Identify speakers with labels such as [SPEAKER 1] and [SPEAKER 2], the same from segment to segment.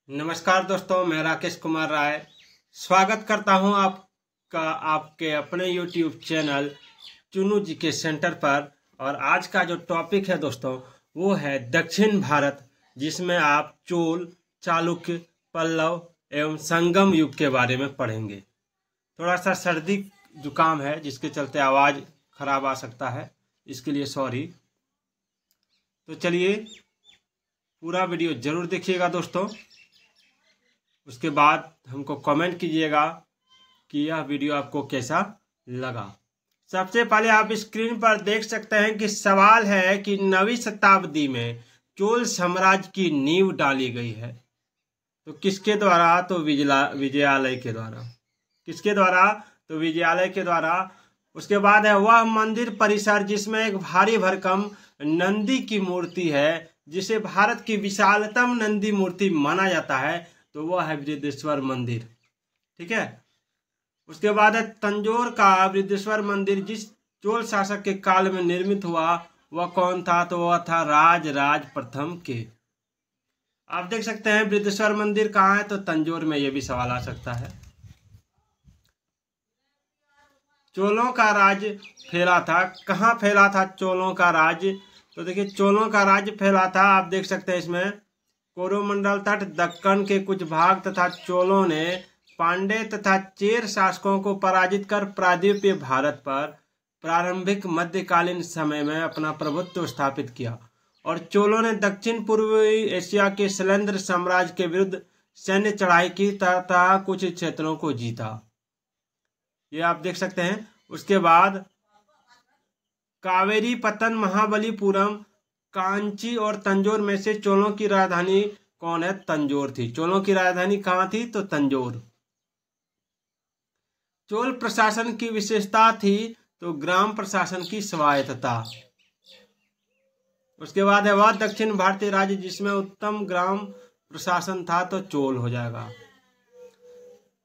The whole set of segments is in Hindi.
[SPEAKER 1] नमस्कार दोस्तों, मैं राकेश कुमार राय स्वागत करता हूं आपका आपके अपने YouTube चैनल चुनू जी के सेंटर पर। और आज का जो टॉपिक है दोस्तों वो है दक्षिण भारत, जिसमें आप चोल, चालुक्य, पल्लव एवं संगम युग के बारे में पढ़ेंगे। थोड़ा सा सर्दी जुकाम है जिसके चलते आवाज़ खराब आ सकता है, इसके लिए सॉरी। तो चलिए पूरा वीडियो जरूर देखिएगा दोस्तों। उसके बाद हमको कमेंट कीजिएगा कि यह वीडियो आपको कैसा लगा। सबसे पहले आप स्क्रीन पर देख सकते हैं कि सवाल है कि 9वीं शताब्दी में चोल साम्राज्य की नींव डाली गई है। तो किसके द्वारा? तो विजयालय के द्वारा। किसके द्वारा? तो विजयालय के द्वारा। उसके बाद है वह मंदिर परिसर जिसमें एक भारी भरकम नंदी की मूर्ति है, जिसे भारत की विशालतम नंदी मूर्ति माना जाता है, तो वह है बृहदेश्वर मंदिर। ठीक है। उसके बाद है तंजौर का बृहदेश्वर मंदिर जिस चोल शासक के काल में निर्मित हुआ, वह कौन था? तो वह था राज प्रथम के। आप देख सकते हैं बृहदेश्वर मंदिर कहाँ है, तो तंजौर में। यह भी सवाल आ सकता है। चोलों का राज फैला था, कहाँ फैला था चोलों का राज? तो देखिए चोलों का राज फैला था, आप देख सकते हैं इसमें कोरोमंडल तट, दक्कन के कुछ भाग तथा चोलों ने पांड्य तथा चेर शासकों को पराजित कर प्रायद्वीपीय भारत पर प्रारंभिक मध्यकालीन समय में अपना प्रभुत्व स्थापित किया। और चोलों ने दक्षिण पूर्वी एशिया के शैलेंद्र साम्राज्य के विरुद्ध सैन्य चढ़ाई की तथा कुछ क्षेत्रों को जीता। ये आप देख सकते हैं। उसके बाद कावेरी पत्तन, महाबलीपुरम, कांची और तंजौर में से चोलों की राजधानी कौन है? तंजौर थी। चोलों की राजधानी कहाँ थी? तो तंजौर। चोल प्रशासन की विशेषता थी तो ग्राम प्रशासन की स्वायत्तता। उसके बाद है वह दक्षिण भारतीय राज्य जिसमें उत्तम ग्राम प्रशासन था, तो चोल हो जाएगा।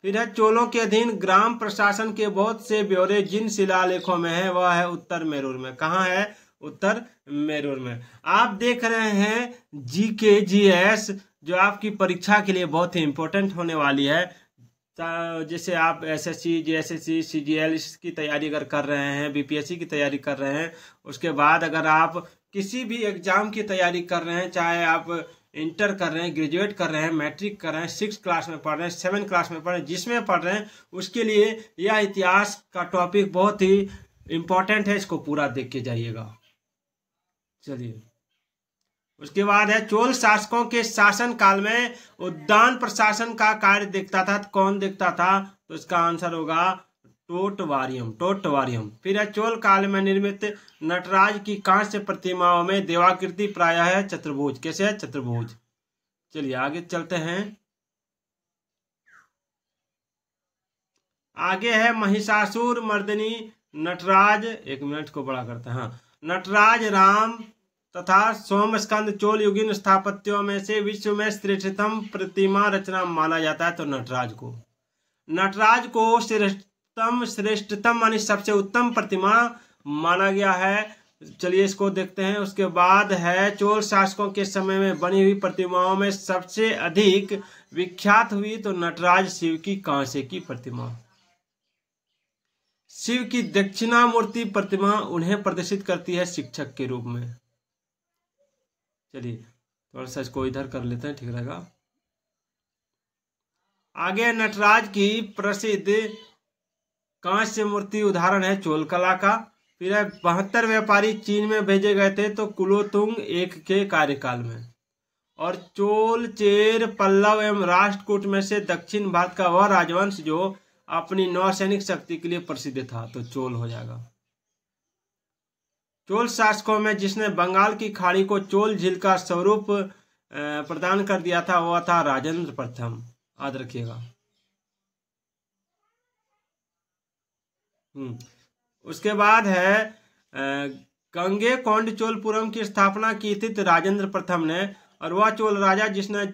[SPEAKER 1] फिर है चोलों के अधीन ग्राम प्रशासन के बहुत से ब्यौरे जिन शिलालेखों में है वह है उत्तर मेरूर में। कहाँ है? उत्तर मेरूर में। आप देख रहे हैं जीके जीएस, जो आपकी परीक्षा के लिए बहुत ही इंपॉर्टेंट होने वाली है। जैसे आप एसएससी, जेएसएससी, सीजीएल इसकी तैयारी अगर कर रहे हैं, बीपीएससी की तैयारी कर रहे हैं, उसके बाद अगर आप किसी भी एग्जाम की तैयारी कर रहे हैं, चाहे आप इंटर कर रहे हैं, ग्रेजुएट कर रहे हैं, मैट्रिक कर रहे हैं, 6 क्लास में पढ़ रहे हैं, 7 क्लास में पढ़ रहे हैं, जिसमें पढ़ रहे हैं, उसके लिए यह इतिहास का टॉपिक बहुत ही इम्पोर्टेंट है। इसको पूरा देख के जाइएगा। चलिए उसके बाद है चोल शासकों के शासन काल में उद्यान प्रशासन का कार्य देखता था। तो कौन देखता था? तो इसका आंसर होगा टोटवारियम। फिर है चोल काल में निर्मित नटराज की कांस्य प्रतिमाओं में देवाकृति प्रायः है चतुर्भुज। कैसे है? चतुर्भुज। चलिए आगे चलते हैं। आगे है महिषासुर मर्दिनी नटराज। एक मिनट को बड़ा करते हैं। हाँ, नटराज राम तथा सोमस्कंद चोल युगीन स्थापत्यों में से विश्व में श्रेष्ठतम प्रतिमा रचना माना जाता है, तो नटराज को श्रेष्ठतम मानी सबसे उत्तम प्रतिमा माना गया है। चलिए इसको देखते हैं। उसके बाद है चोल शासकों के समय में बनी हुई प्रतिमाओं में सबसे अधिक विख्यात हुई तो नटराज शिव की कांसे की प्रतिमा। शिव की दक्षिणामूर्ति प्रतिमा उन्हें प्रदर्शित करती है शिक्षक के रूप में। चलिए थोड़ा सा इसको इधर कर लेते हैं, ठीक रहेगा। आगे नटराज की प्रसिद्ध कांस्य मूर्ति उदाहरण है चोल कला का। फिर है 72 व्यापारी चीन में भेजे गए थे, तो कुलोतुंग एक के कार्यकाल में। और चोल, चेर, पल्लव एवं राष्ट्रकूट में से दक्षिण भारत का वह राजवंश जो अपनी नौसैनिक शक्ति के लिए प्रसिद्ध था, तो चोल हो जाएगा। चोल शासकों में जिसने बंगाल की खाड़ी को चोल झील का स्वरूप प्रदान कर दिया था वह था राजेंद्र प्रथम। याद रखिएगा। उसके बाद है गंगे कोंडचोलपुरम की स्थापना की थी तो राजेंद्र प्रथम ने। और वह चोल राजा जिसने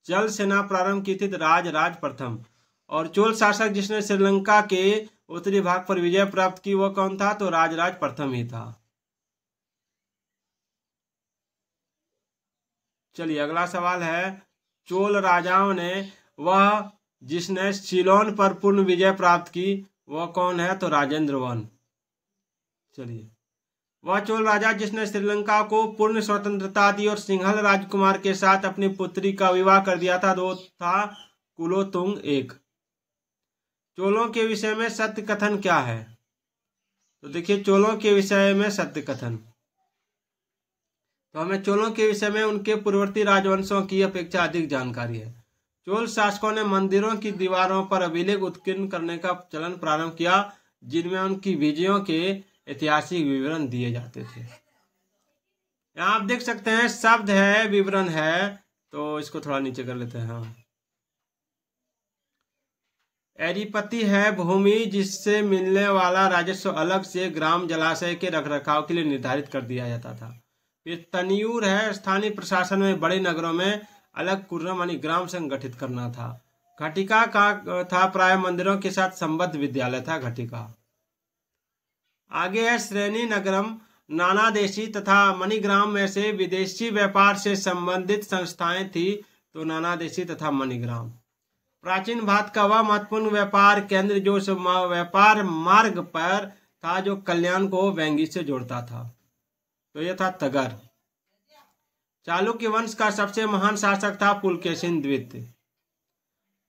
[SPEAKER 1] जल सेना प्रारंभ की थी तो राज प्रथम। और चोल शासक जिसने श्रीलंका के उत्तरी भाग पर विजय प्राप्त की वह कौन था? तो राज प्रथम ही था। चलिए अगला सवाल है चोल राजाओं ने वह जिसने सीलोन पर पूर्ण विजय प्राप्त की वह कौन है? तो राजेंद्र वन। चलिए, वह चोल राजा जिसने श्रीलंका को पूर्ण स्वतंत्रता दी और सिंहल राजकुमार के साथ अपनी पुत्री का विवाह कर दिया था, वो था कुलोतुंग एक। चोलों के विषय में सत्य कथन क्या है? तो देखिए, चोलों के विषय में सत्य कथन, तो हमें चोलों के विषय में उनके पूर्ववर्ती राजवंशों की अपेक्षा अधिक जानकारी है। चोल शासकों ने मंदिरों की दीवारों पर अभिलेख उत्कीर्ण करने का चलन प्रारंभ किया, जिनमें उनकी विजयों के ऐतिहासिक विवरण दिए जाते थे। यहाँ आप देख सकते हैं शब्द है, विवरण है, तो इसको थोड़ा नीचे कर लेते हैं। हाँ, एरिपति है भूमि जिससे मिलने वाला राजस्व अलग से ग्राम जलाशय के रखरखाव के लिए निर्धारित कर दिया जाता था। फिर तनियूर है स्थानीय प्रशासन में बड़े नगरों में अलग कुर्रम यानी ग्राम संगठित करना था। घटिका का था प्राय मंदिरों के साथ संबद्ध विद्यालय था घटिका। आगे है श्रेणी नगरम, नानादेशी तथा मणिग्राम में से विदेशी व्यापार से संबंधित संस्थाएं थी, तो नानादेशी तथा मणिग्राम। प्राचीन भारत का वह महत्वपूर्ण व्यापार केंद्र जो व्यापार मार्ग पर था जो कल्याण को वेंगी से जोड़ता था, तो यह था तगर। चालुक्य वंश का सबसे महान शासक था पुलकेशिन द्वितीय।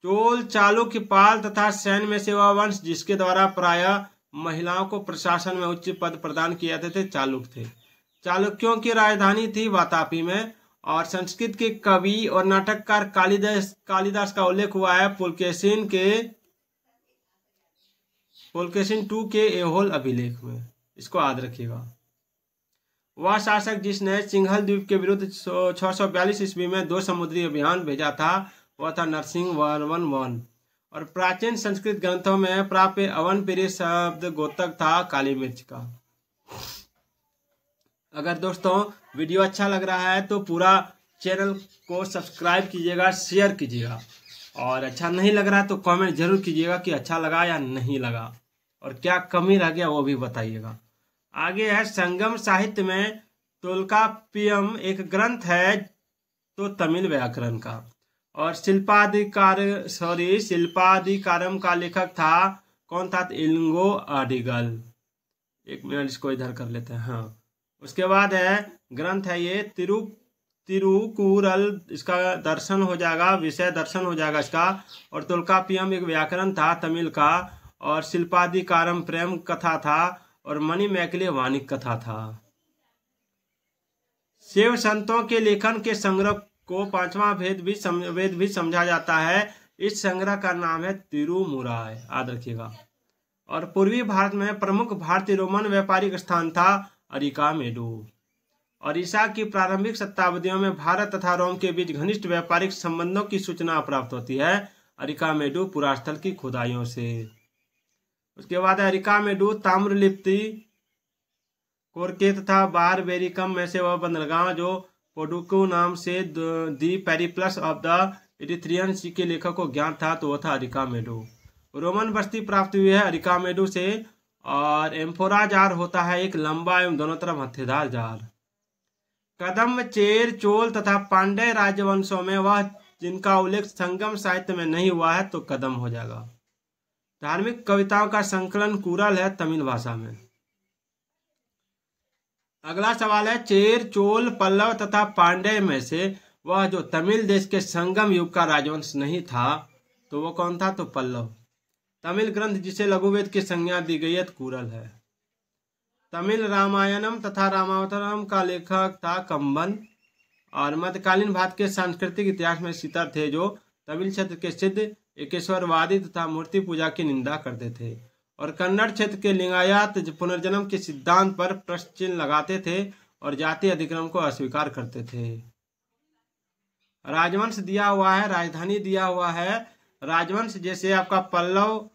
[SPEAKER 1] चोल, चालुक्य, पाल तथा सैन्य में से वह वंश जिसके द्वारा प्रायः महिलाओं को प्रशासन में उच्च पद प्रदान किए जाते थे चालुक्य थे। चालुक्यों की राजधानी थी वातापी में, और संस्कृत के कवि और नाटककार कालिदास का उल्लेख हुआ है पुलकेशिन टू के एहोल अभिलेख में। इसको याद रखिएगा। वह शासक जिसने सिंघल द्वीप के विरुद्ध 642 ईस्वी में 2 समुद्री अभियान भेजा था, वह था नरसिंह वर्मन। और प्राचीन संस्कृत ग्रंथों में प्राप्त अवनपिरी शब्द गोतक था काली मिर्च का। अगर दोस्तों वीडियो अच्छा लग रहा है तो पूरा चैनल को सब्सक्राइब कीजिएगा, शेयर कीजिएगा, और अच्छा नहीं लग रहा है तो कमेंट जरूर कीजिएगा कि अच्छा लगा या नहीं लगा, और क्या कमी रह गया वो भी बताइएगा। आगे है संगम साहित्य में तोल्काप्पियम एक ग्रंथ है तो तमिल व्याकरण का, और शिल्पाधिकारम का लेखक था कौन था? इलंगो अडिगल। एक मिनट इसको इधर कर लेते हैं। हाँ, उसके बाद है ग्रंथ है ये तिरुकुरल, इसका दर्शन हो जाएगा, विषय दर्शन हो जाएगा इसका। और तोल्काप्पियम एक व्याकरण था तमिल का, और शिल्पाधिकारम प्रेम कथा था, और मणिमेखले वाणिक कथा था। शिव संतों के लेखन के संग्रह को 5वां वेद भी समझा जाता है। इस संग्रह का नाम है तिरुमुराय, याद रखिएगा। और पूर्वी भारत में प्रमुख भारतीय रोमन व्यापारिक स्थान था अरिकामेडू। और ईसा की प्रारंभिक शताब्दियों में भारत तथा रोम के बीच घनिष्ठ व्यापारिक संबंधों की सूचना प्राप्त होती है अरिकामेडू पुरास्थल की खुदाइयों से। उसके बाद अरिकामेडू ताम्रलिप्ति कोरके तथा बारबेरिकम में से वह बंदरगाह जो पोडुकू नाम से दी पेरिप्लस ऑफ द इरिथ्रियन सी के लेखक को ज्ञात था, तो वह था अरिकामेडू। रोमन बस्ती प्राप्त हुई है अरिकामेडू से। और एम्फोरा जार होता है एक लंबा एवं दोनों तरफ हत्थेदार जार। कदम, चेर, चोल तथा पांड्य राजवंशों में वह जिनका उल्लेख संगम साहित्य में नहीं हुआ है तो कदम हो जाएगा। धार्मिक कविताओं का संकलन कुरल है तमिल भाषा में। अगला सवाल है चेर, चोल, पल्लव तथा पांड्य में से वह जो तमिल देश के संगम युग का राजवंश नहीं था तो वो कौन था? तो पल्लव। तमिल ग्रंथ जिसे लघुवेद की संज्ञा दी गई है कुरल है। तमिल रामायणम तथा रामावतारम का लेखक था कंबन। और मध्यकालीन भारत के सांस्कृतिक इतिहास में सीतर थे जो तमिल क्षेत्र के सिद्ध एकेश्वरवादी तथा मूर्ति पूजा की निंदा करते थे। और कन्नड़ क्षेत्र के लिंगायत पुनर्जन्म के सिद्धांत पर प्रश्न चिन्ह लगाते थे और जातीय अधिक्रम को अस्वीकार करते थे। राजवंश दिया हुआ है, राजधानी दिया हुआ है। राजवंश जैसे आपका पल्लव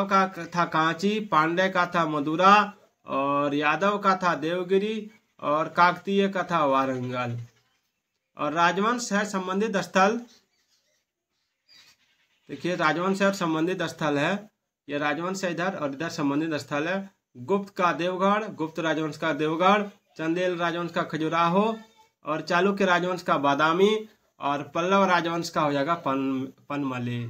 [SPEAKER 1] का था कांची, पांड्य का था मदुरा, और यादव का था देवगिरी, और काकतीय का था वारंगल। और राजवंश है संबंधित स्थल, देखिए राजवंश और संबंधित स्थल है, ये राजवंश है इधर और इधर संबंधित स्थल है। गुप्त का देवगढ़, गुप्त राजवंश का देवगढ़, चंदेल राजवंश का खजुराहो, और चालुक्य राजवंश का बादामी, और पल्लव राजवंश का हो जाएगा पनमले।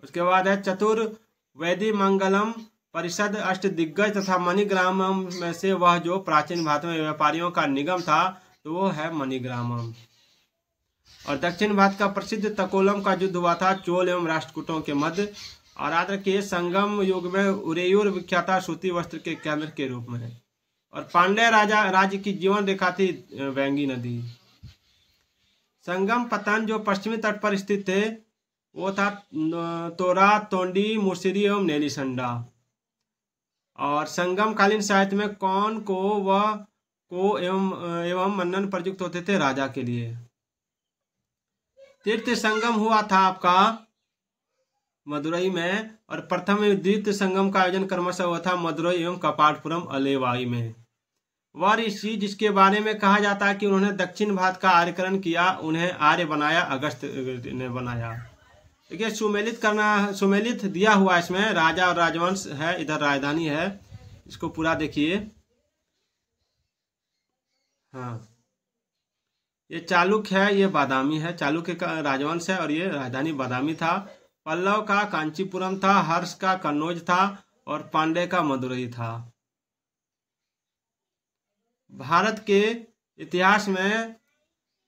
[SPEAKER 1] उसके बाद है चतुर्वेदी मंगलम परिषद अष्टदिग्गज तथा मणिग्रामम में से वह जो प्राचीन भारत में व्यापारियों का निगम था तो वो है मणिग्रामम। और दक्षिण भारत का प्रसिद्ध तकोलम का युद्ध हुआ था चोल एवं राष्ट्रकूटों के मध्य। और याद रखिए संगम युग में उरेयूर विख्यात था सूती वस्त्र के केंद्र के रूप में। और पांड्य राज्य की जीवन रेखा थी वेंगी नदी। संगम पतन जो पश्चिमी तट पर स्थित थे वो था तोरा, तोंडी, मुर्शिरी एवं नेलीसंडा। और संगम कालीन साहित्य में कौन को व को एवं मनन प्रयुक्त होते थे राजा के लिए। तीर्थ संगम हुआ था आपका मदुरई में। और प्रथम एवं द्वितीय संगम का आयोजन क्रमशः हुआ था मदुरई एवं कपाटपुरम अलेवाई में। वह ऋषि जिसके बारे में कहा जाता है कि उन्होंने दक्षिण भारत का आर्यकरण किया, उन्हें आर्य बनाया, अगस्त ने बनाया। देखिए सुमेलित दिया हुआ इसमें राजा और राजवंश है, इधर राजधानी है, इसको पूरा देखिए। हाँ, ये चालुक्य है, ये बादामी है, चालुक्य का राजवंश है और ये राजधानी बादामी था। पल्लव का कांचीपुरम था, हर्ष का कन्नौज था और पांड्य का मदुरई था। भारत के इतिहास में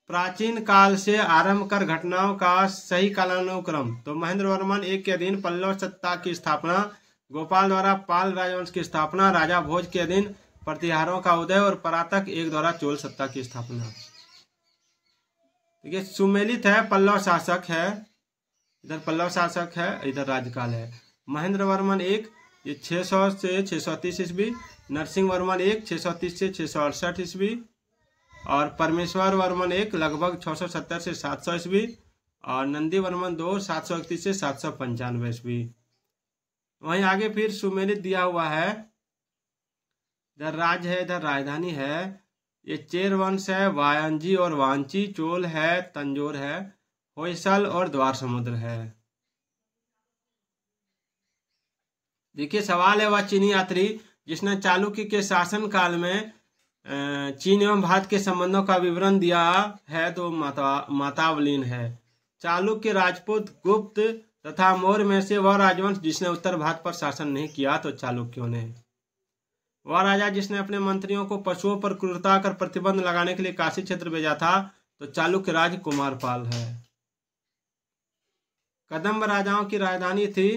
[SPEAKER 1] प्राचीन काल से आरंभ कर घटनाओं का सही कालानुक्रम तो महेंद्र वर्मन एक के अधीन पल्लव सत्ता की स्थापना, गोपाल द्वारा पाल राजवंश की स्थापना, राजा भोज के अधीन प्रतिहारों का उदय और परातक एक द्वारा चोल सत्ता की स्थापना। देखिए सुमेलित है, पल्लव शासक है, इधर पल्लव शासक है, इधर राज्यकाल है। महेंद्र वर्मन एक ये 600 से 630 ईस्वी, नरसिंह वर्मन एक 630 से 668 ईस्वी और परमेश्वर वर्मन एक लगभग 670 से 700 ईस्वी और नंदी वर्मन 2 731 से 795 ईस्वी। वहीं आगे फिर सुमेलित दिया हुआ है, इधर राज्य है, इधर राजधानी है। ये चेर वंश है, वायंजी और वांची, चोल है, तंजोर है, होयसल और द्वार समुद्र है। देखिए सवाल है वह चीनी यात्री जिसने चालुक्य के शासन काल में चीन एवं भारत के संबंधों का विवरण दिया है तो मातावलीन है। चालुक्य, राजपूत, गुप्त तथा मौर्य में से वह राजवंश जिसने उत्तर भारत पर शासन नहीं किया तो चालुक्यों ने। वह राजा जिसने अपने मंत्रियों को पशुओं पर क्रूरता कर प्रतिबंध लगाने के लिए काशी क्षेत्र भेजा था तो चालुक्य राज कुमारपाल है। कदम्ब राजाओं की राजधानी थी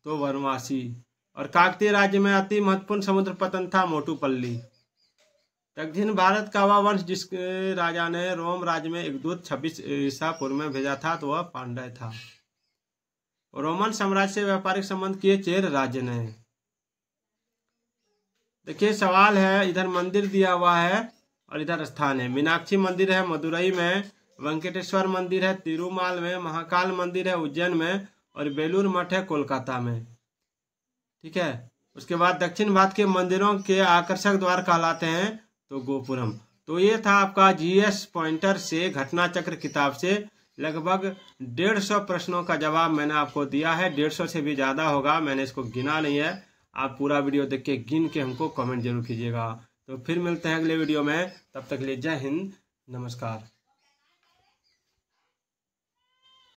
[SPEAKER 1] तो वनवासी। और काकतीय राज्य में अति महत्वपूर्ण समुद्र पतन था मोटूपल्ली। दक्षिण भारत का वह वंश जिसके राजा ने रोम राज्य में एक दूत 26 ईसा पूर्व में भेजा था तो वह पांड्य था। रोमन साम्राज्य से व्यापारिक संबंध किए चेर राज्य ने। देखिए सवाल है, इधर मंदिर दिया हुआ है और इधर स्थान है। मीनाक्षी मंदिर है मदुरई में, वेंकटेश्वर मंदिर है तिरुमाल में, महाकाल मंदिर है उज्जैन में और बेलूर मठ है कोलकाता में। ठीक है, उसके बाद दक्षिण भारत के मंदिरों के आकर्षक द्वार कहलाते हैं तो गोपुरम। तो ये था आपका जीएस पॉइंटर से घटना चक्र किताब से लगभग 150 प्रश्नों का जवाब मैंने आपको दिया है। 150 से भी ज़्यादा होगा, मैंने इसको गिना नहीं है। आप पूरा वीडियो देख के गिन के हमको कमेंट जरूर कीजिएगा। तो फिर मिलते हैं अगले वीडियो में, तब तक के लिए जय हिंद, नमस्कार।